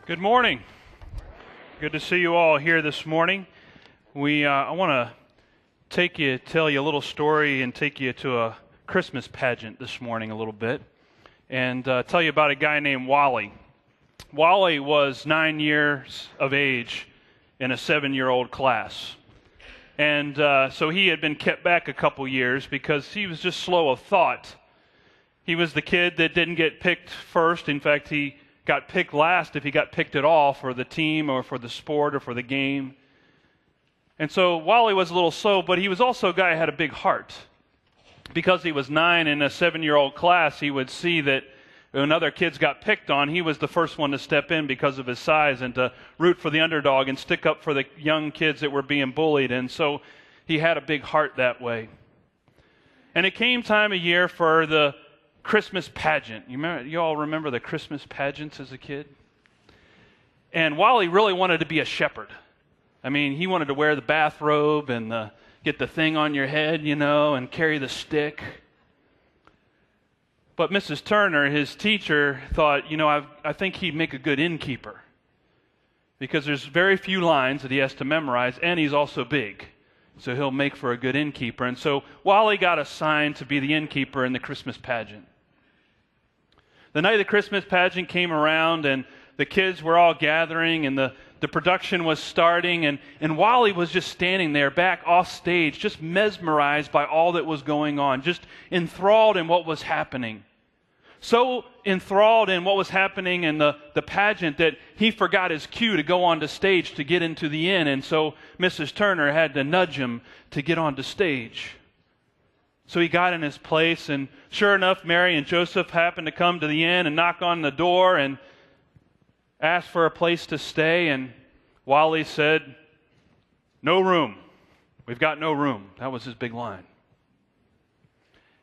Good morning. Good to see you all here this morning. I want to tell you a little story and take you to a Christmas pageant this morning a little bit, and tell you about a guy named Wally. Wally was 9 years of age in a 7-year-old class. And so he had been kept back a couple years because he was just slow of thought. He was the kid that didn't get picked first. In fact, he got picked last if he got picked at all for the team or for the sport or for the game. And so Wally was a little slow, but he was also a guy who had a big heart. Because he was 9 in a 7-year-old class, he would see that when other kids got picked on, he was the first one to step in because of his size and to root for the underdog and stick up for the young kids that were being bullied. And so he had a big heart that way. And it came time of year for the Christmas pageant. You all remember the Christmas pageants as a kid? And Wally really wanted to be a shepherd. I mean, he wanted to wear the bathrobe and get the thing on your head, and carry the stick. But Mrs. Turner, his teacher, thought, I think he'd make a good innkeeper. Because there's very few lines that he has to memorize, and he's also big. So he'll make for a good innkeeper. And so Wally got assigned to be the innkeeper in the Christmas pageant. The night of the Christmas pageant came around, and the kids were all gathering, and the production was starting, and Wally was just standing there back off stage, just mesmerized by all that was going on, just enthralled in what was happening. So enthralled in what was happening in the pageant that he forgot his cue to go onto stage to get into the inn, and so Mrs. Turner had to nudge him to get onto stage. So he got in his place, and sure enough, Mary and Joseph happened to come to the inn and knock on the door and ask for a place to stay, and Wally said, "No room. We've got no room." That was his big line.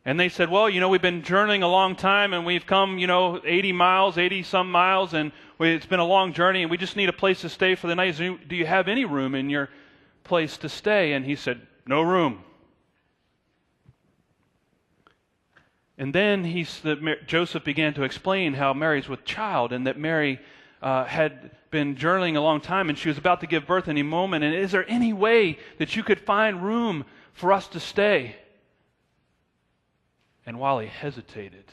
And they said, "Well, we've been journeying a long time, and we've come, 80-some miles, and it's been a long journey, and we just need a place to stay for the night. Do you have any room in your place to stay?" And he said, "No room." And then Joseph began to explain how Mary's with child, and that Mary had been journeying a long time, and she was about to give birth any moment. And is there any way that you could find room for us to stay? And Wally hesitated.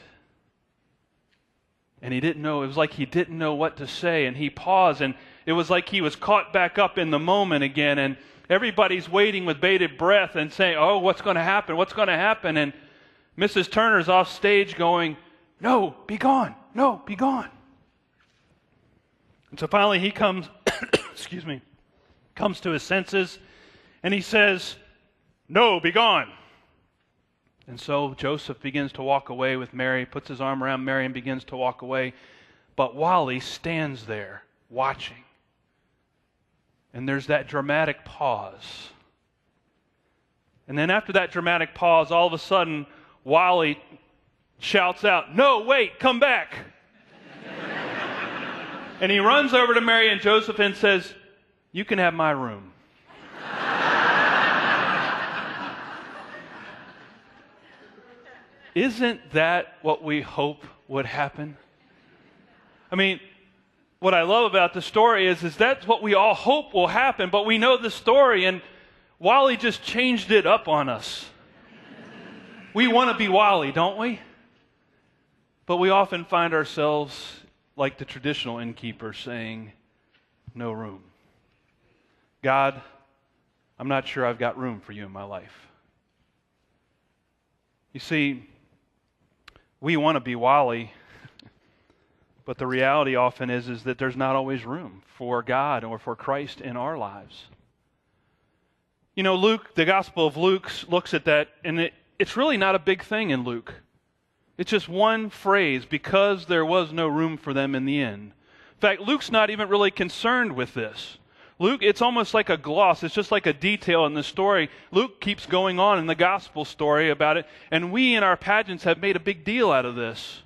And he didn't know, it was like he didn't know what to say, and he paused, and it was like he was caught back up in the moment again, and everybody's waiting with bated breath and saying, "Oh, what's going to happen? What's going to happen?" And Mrs. Turner's off stage going, "No, be gone. No, be gone." And so finally he comes, comes to his senses, and he says, "No, be gone." And so Joseph begins to walk away with Mary, puts his arm around Mary and begins to walk away. But Wally stands there watching. And there's that dramatic pause. And then after that dramatic pause, all of a sudden, Wally shouts out, "No, wait, come back." And he runs over to Mary and Joseph and says, "You can have my room." Isn't that what we hope would happen? I mean, what I love about the story is that's what we all hope will happen, but we know the story, and Wally just changed it up on us. We want to be Wally, don't we? But we often find ourselves like the traditional innkeeper saying, "No room. God, I'm not sure I've got room for you in my life." You see, we want to be Wally, but the reality often is that there's not always room for God or for Christ in our lives. Luke, the Gospel of Luke looks at that, and it's really not a big thing in Luke. It's just one phrase, because there was no room for them in the inn. In fact, Luke's not even really concerned with this. Luke, it's almost like a gloss. It's just like a detail in the story. Luke keeps going on in the gospel story about it, and we in our pageants have made a big deal out of this.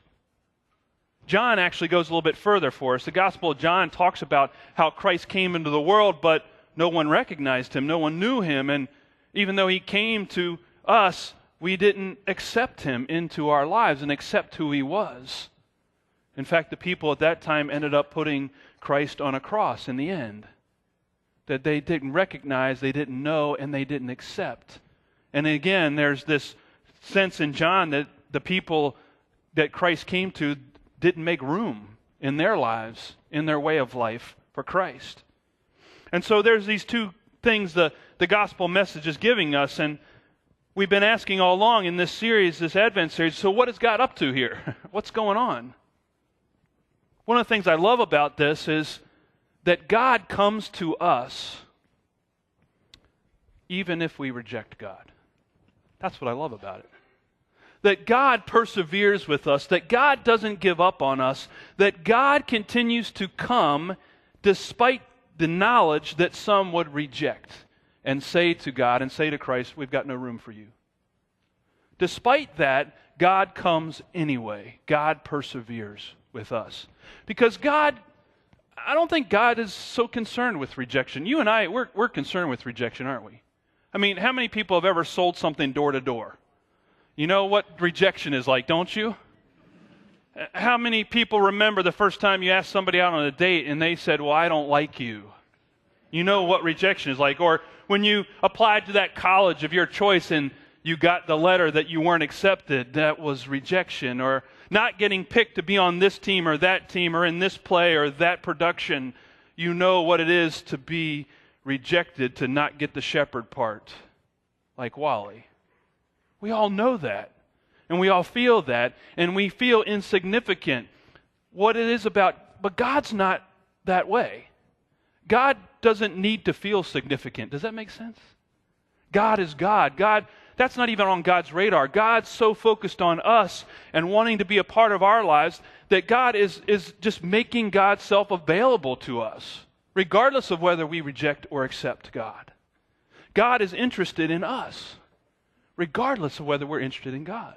John actually goes a little bit further for us. The Gospel of John talks about how Christ came into the world, but no one recognized him, no one knew him, and even though he came to us, we didn't accept him into our lives and accept who he was. In fact, the people at that time ended up putting Christ on a cross in the end, that they didn't recognize, they didn't know, and they didn't accept. And again, there's this sense in John that the people that Christ came to didn't make room in their lives, in their way of life for Christ. And so there's these two things the gospel message is giving us, and we've been asking all along in this series, this Advent series, so what is God up to here? What's going on? One of the things I love about this is that God comes to us even if we reject God. That's what I love about it. That God perseveres with us, that God doesn't give up on us, that God continues to come despite the knowledge that some would reject and say to God and say to Christ, we've got no room for you. Despite that, God comes anyway. God perseveres with us. Because God, I don't think God is so concerned with rejection. You and I, we're concerned with rejection, aren't we? I mean, how many people have ever sold something door to door? You know what rejection is like, don't you? How many people remember the first time you asked somebody out on a date and they said, well, I don't like you? You know what rejection is like. Or when you applied to that college of your choice and you got the letter that you weren't accepted, that was rejection. Or not getting picked to be on this team or that team or in this play or that production. You know what it is to be rejected, to not get the shepherd part, like Wally. We all know that, and we all feel that, and we feel insignificant. What it is about, but God's not that way. God doesn't need to feel significant. Does that make sense? God is God. God, that's not even on God's radar. God's so focused on us and wanting to be a part of our lives that God is just making God's self available to us, regardless of whether we reject or accept God. God is interested in us, regardless of whether we're interested in God.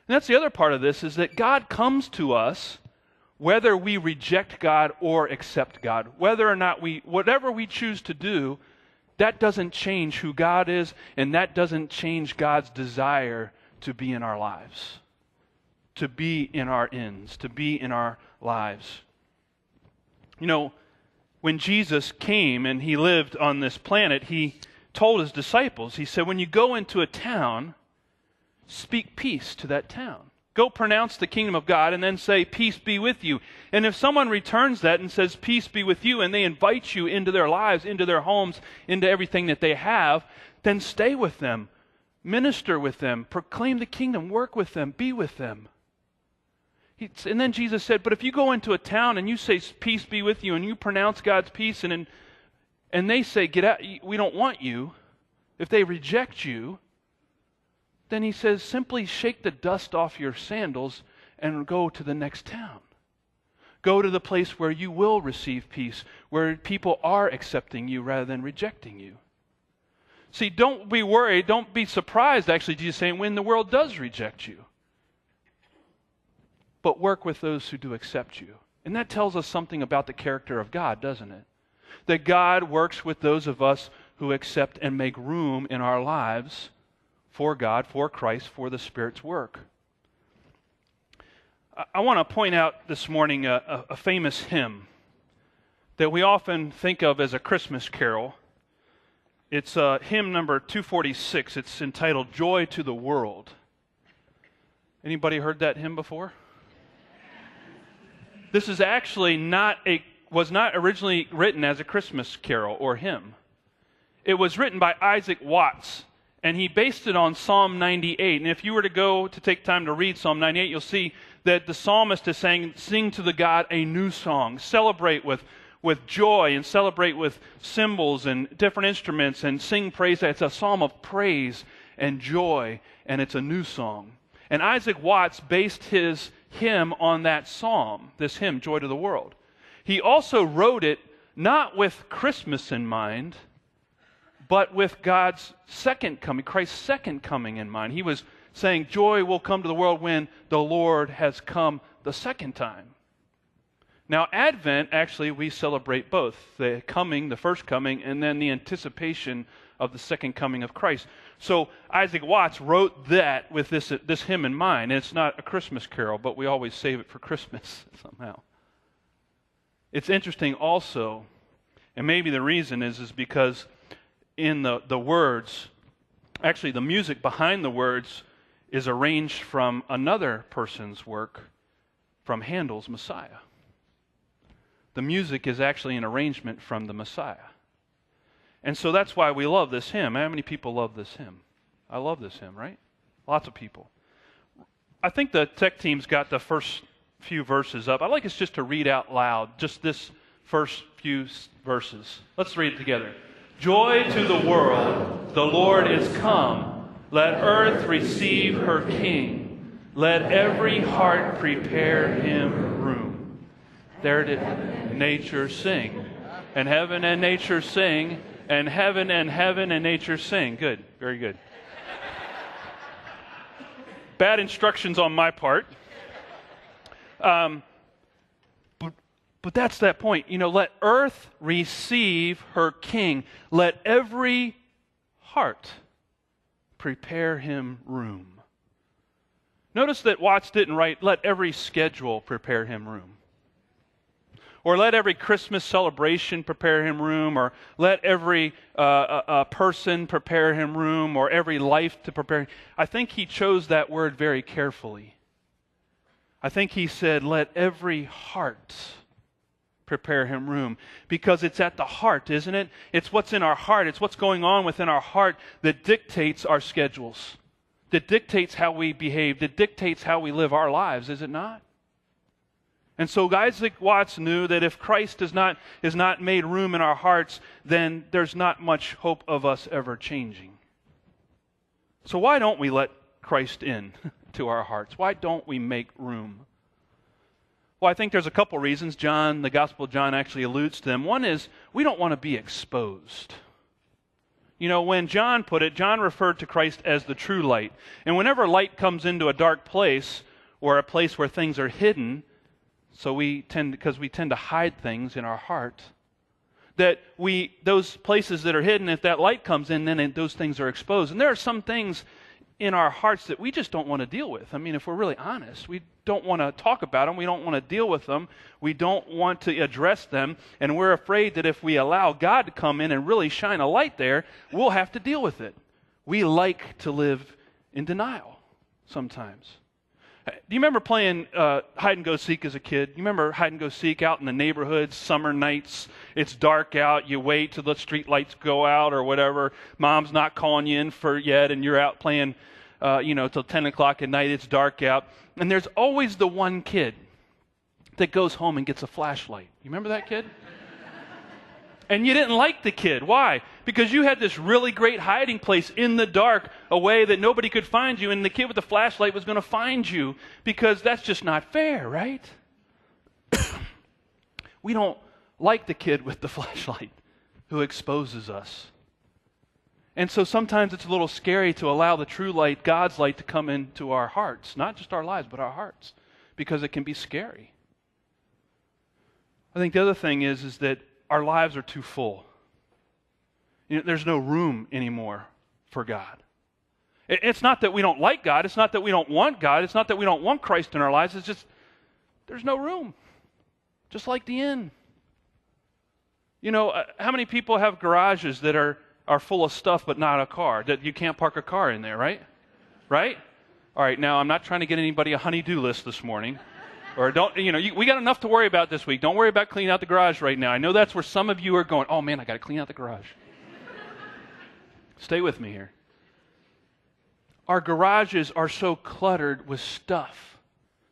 And that's the other part of this, is that God comes to us whether we reject God or accept God. Whether or not whatever we choose to do, that doesn't change who God is, and that doesn't change God's desire to be in our lives, to be in our ends, to be in our lives. You know, when Jesus came and he lived on this planet, he told his disciples, he said, when you go into a town, speak peace to that town. Go pronounce the kingdom of God and then say, peace be with you. And if someone returns that and says, peace be with you, and they invite you into their lives, into their homes, into everything that they have, then stay with them, minister with them, proclaim the kingdom, work with them, be with them. And then Jesus said, but if you go into a town and you say, peace be with you, and you pronounce God's peace, and they say, get out, we don't want you, if they reject you, then he says, simply shake the dust off your sandals and go to the next town. Go to the place where you will receive peace, where people are accepting you rather than rejecting you. See, don't be worried, don't be surprised, actually, Jesus is saying, when the world does reject you. But work with those who do accept you. And that tells us something about the character of God, doesn't it? That God works with those of us who accept and make room in our lives for God, for Christ, for the Spirit's work. I want to point out this morning a famous hymn that we often think of as a Christmas carol. It's hymn number 246. It's entitled, Joy to the World. Anybody heard that hymn before? This is actually was not originally written as a Christmas carol or hymn. It was written by Isaac Watts, and he based it on Psalm 98. And if you were to take time to read Psalm 98, you'll see that the psalmist is saying, sing to the God a new song. Celebrate with joy and celebrate with cymbals and different instruments and sing praise. It's a psalm of praise and joy, and it's a new song. And Isaac Watts based his hymn on that psalm, this hymn, Joy to the World. He also wrote it not with Christmas in mind, but with God's second coming, Christ's second coming in mind. He was saying joy will come to the world when the Lord has come the second time. Now, Advent, actually, we celebrate both, the coming, the first coming, and then the anticipation of the second coming of Christ. So Isaac Watts wrote that with this hymn in mind. And it's not a Christmas carol, but we always save it for Christmas somehow. It's interesting also, and maybe the reason is because in the words, actually the music behind the words is arranged from another person's work, from Handel's Messiah. The music is actually an arrangement from the Messiah. And so that's why we love this hymn. How many people love this hymn? I love this hymn, right? Lots of people. I think the tech team's got the first few verses up. I'd like us just to read out loud just this first few verses. Let's read it together. Joy to the world, the Lord is come. Let earth receive her King. Let every heart prepare him room. There did nature sing, and heaven and nature sing, and heaven and nature sing. Good, very good. Bad instructions on my part. But that's that point. Let earth receive her King. Let every heart prepare him room. Notice that Watts didn't write, let every schedule prepare him room. Or let every Christmas celebration prepare him room, or let every person prepare him room, or every life to prepare. I think he chose that word very carefully. I think he said, let every heart prepare him room, because it's at the heart, isn't it? It's what's in our heart. It's what's going on within our heart that dictates our schedules, that dictates how we behave, that dictates how we live our lives, is it not? And so Isaac Watts knew that if Christ is not made room in our hearts, then there's not much hope of us ever changing. So why don't we let Christ in to our hearts? Why don't we make room? Well, I think there's a couple reasons. The Gospel of John actually alludes to them. One is we don't want to be exposed. When John put it, John referred to Christ as the true light. And whenever light comes into a dark place, or a place where things are hidden, because we tend to hide things in our heart, those places that are hidden, if that light comes in, then those things are exposed. And there are some things in our hearts that we just don't want to deal with. I mean, if we're really honest, we don't want to talk about them. We don't want to deal with them. We don't want to address them. And we're afraid that if we allow God to come in and really shine a light there, we'll have to deal with it. We like to live in denial sometimes. Do you remember playing hide and go seek as a kid? You remember hide and go seek out in the neighborhoods, summer nights? It's dark out. You wait till the street lights go out or whatever. Mom's not calling you in yet, and you're out playing, till 10 o'clock at night. It's dark out, and there's always the one kid that goes home and gets a flashlight. You remember that kid? And you didn't like the kid. Why? Because you had this really great hiding place in the dark, a way that nobody could find you, and the kid with the flashlight was going to find you, because that's just not fair, right? We don't like the kid with the flashlight who exposes us. And so sometimes it's a little scary to allow the true light, God's light, to come into our hearts. Not just our lives, but our hearts, because it can be scary. I think the other thing is that our lives are too full. There's no room anymore for God. It's not that we don't like God. It's not that we don't want God. It's not that we don't want Christ in our lives. It's just there's no room. Just like the inn. How many people have garages that are full of stuff but not a car? That you can't park a car in there, right? Right? All right, now I'm not trying to get anybody a honey-do list this morning. Or we got enough to worry about this week. Don't worry about cleaning out the garage right now. I know that's where some of you are going, oh man, I got to clean out the garage. Stay with me here. Our garages are so cluttered with stuff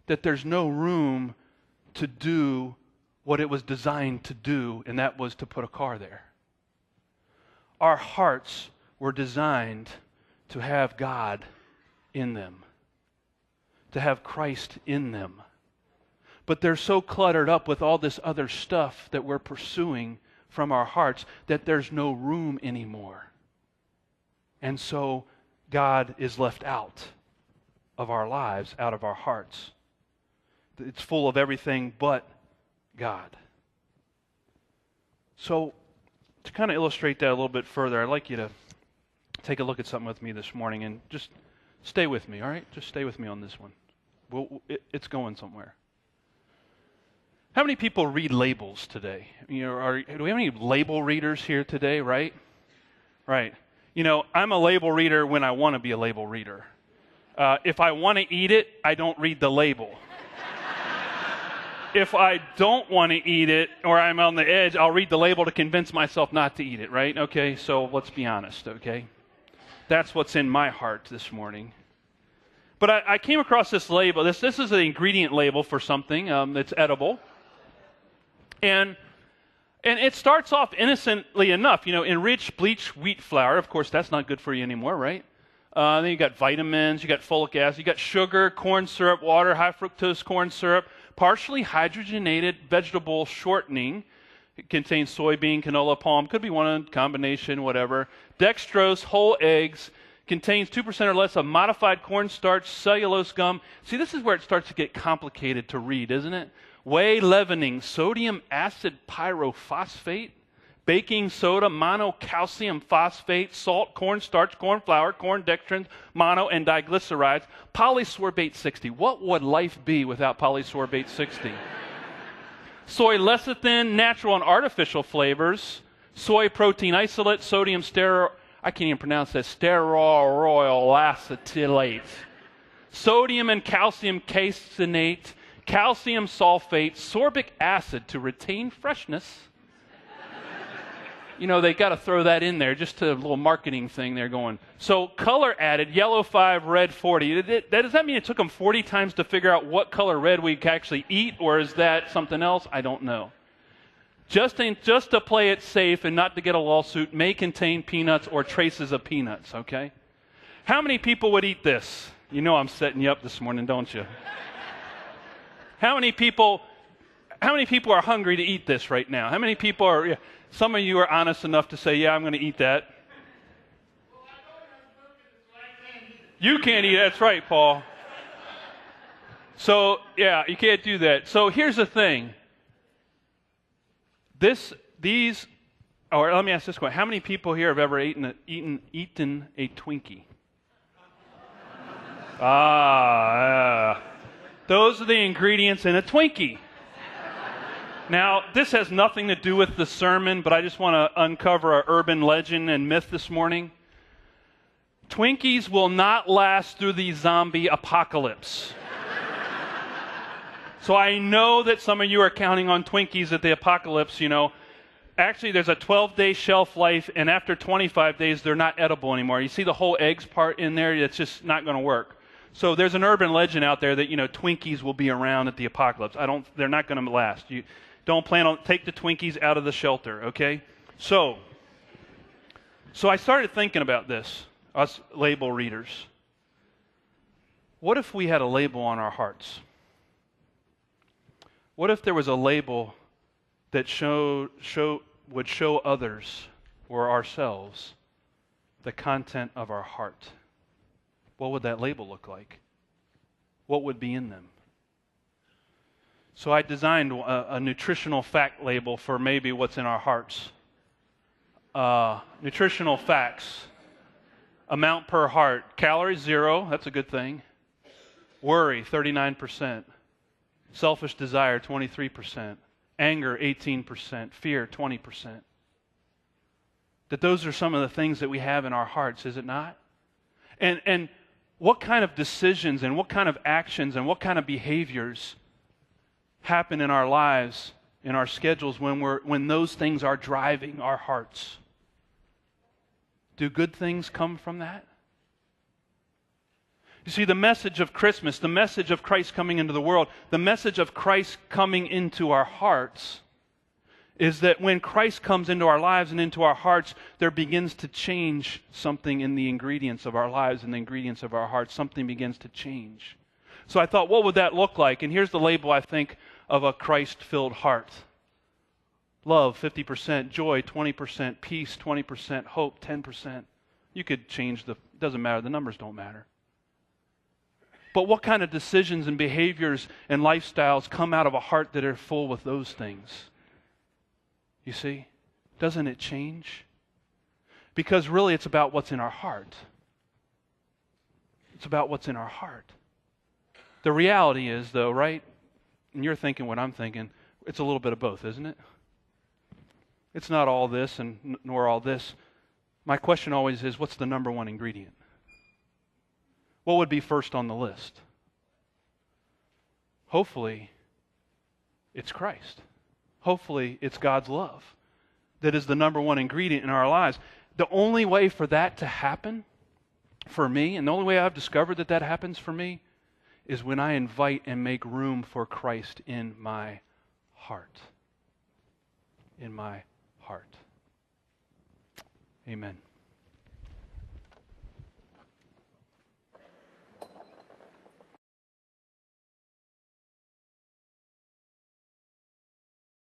that there's no room to do what it was designed to do, and that was to put a car there. Our hearts were designed to have God in them, to have Christ in them. But they're so cluttered up with all this other stuff that we're pursuing from our hearts that there's no room anymore. And so God is left out of our lives, out of our hearts. It's full of everything but God. So to kind of illustrate that a little bit further, I'd like you to take a look at something with me this morning, and just stay with me, all right? Just stay with me on this one. It's going somewhere. How many people read labels today? Do we have any label readers here today, right? Right. I'm a label reader when I want to be a label reader. If I want to eat it, I don't read the label. If I don't want to eat it or I'm on the edge, I'll read the label to convince myself not to eat it, right? Okay, so let's be honest, okay? That's what's in my heart this morning. But I came across this label. This is an ingredient label for something that's edible. And it starts off innocently enough. Enriched bleached wheat flour. Of course, that's not good for you anymore, right? Then you got vitamins, you got folic acid, you got sugar, corn syrup, water, high fructose corn syrup, partially hydrogenated vegetable shortening. It contains soybean, canola, palm. Could be one combination, whatever. Dextrose, whole eggs. Contains 2% or less of modified cornstarch, cellulose gum. See, this is where it starts to get complicated to read, isn't it? Whey leavening, sodium acid pyrophosphate, baking soda, monocalcium phosphate, salt, cornstarch, corn flour, corn dextrins, mono and diglycerides, polysorbate 60. What would life be without polysorbate 60? Soy lecithin, natural and artificial flavors, soy protein isolate, sodium I can't even pronounce that, stearoyl acetylate, sodium and calcium caseinate, calcium sulfate, sorbic acid to retain freshness. They got to throw that in there, just a little marketing thing they're going. So color added, yellow 5, red 40. Does that mean it took them 40 times to figure out what color red we could actually eat, or is that something else? I don't know. Just to play it safe and not to get a lawsuit, may contain peanuts or traces of peanuts, okay? How many people would eat this? I'm setting you up this morning, don't you? How many people are hungry to eat this right now? How many people are... Some of you are honest enough to say, yeah, I'm going to eat that. You can't eat it. That's right, Paul. So, yeah, you can't do that. So here's the thing. Let me ask this question. How many people here have ever eaten a Twinkie? Those are the ingredients in a Twinkie. Now, this has nothing to do with the sermon, but I just want to uncover an urban legend and myth this morning. Twinkies will not last through the zombie apocalypse. So I know that some of you are counting on Twinkies at the apocalypse, Actually, there's a 12-day shelf life, and after 25 days, they're not edible anymore. You see the whole eggs part in there? It's just not going to work. So there's an urban legend out there that, Twinkies will be around at the apocalypse. They're not going to last. You don't plan on, take the Twinkies out of the shelter, okay? So I started thinking about this, us label readers. What if we had a label on our hearts? What if there was a label that would show others or ourselves the content of our heart? What would that label look like? What would be in them? So I designed a nutritional fact label for maybe what's in our hearts. Nutritional facts. Amount per heart. Calories, 0. That's a good thing. Worry, 39%. Selfish desire, 23%. Anger, 18%. Fear, 20%. That those are some of the things that we have in our hearts, is it not? And what kind of decisions and what kind of actions and what kind of behaviors happen in our lives, in our schedules, when those things are driving our hearts? Do good things come from that? You see, the message of Christmas, the message of Christ coming into the world, the message of Christ coming into our hearts is that when Christ comes into our lives and into our hearts, there begins to change something in the ingredients of our lives and the ingredients of our hearts. Something begins to change. So I thought, what would that look like? And here's the label, I think, of a Christ-filled heart. Love, 50%. Joy, 20%. Peace, 20%. Hope, 10%. You could change doesn't matter. The numbers don't matter. But what kind of decisions and behaviors and lifestyles come out of a heart that are full with those things? You see? Doesn't it change? Because really it's about what's in our heart. It's about what's in our heart. The reality is, though, right? And you're thinking what I'm thinking. It's a little bit of both, isn't it? It's not all this and nor all this. My question always is, what's the number one ingredient? What would be first on the list? Hopefully, it's Christ. Hopefully, it's God's love that is the number one ingredient in our lives. The only way for that to happen for me, and the only way I've discovered that that happens for me, is when I invite and make room for Christ in my heart. In my heart. Amen.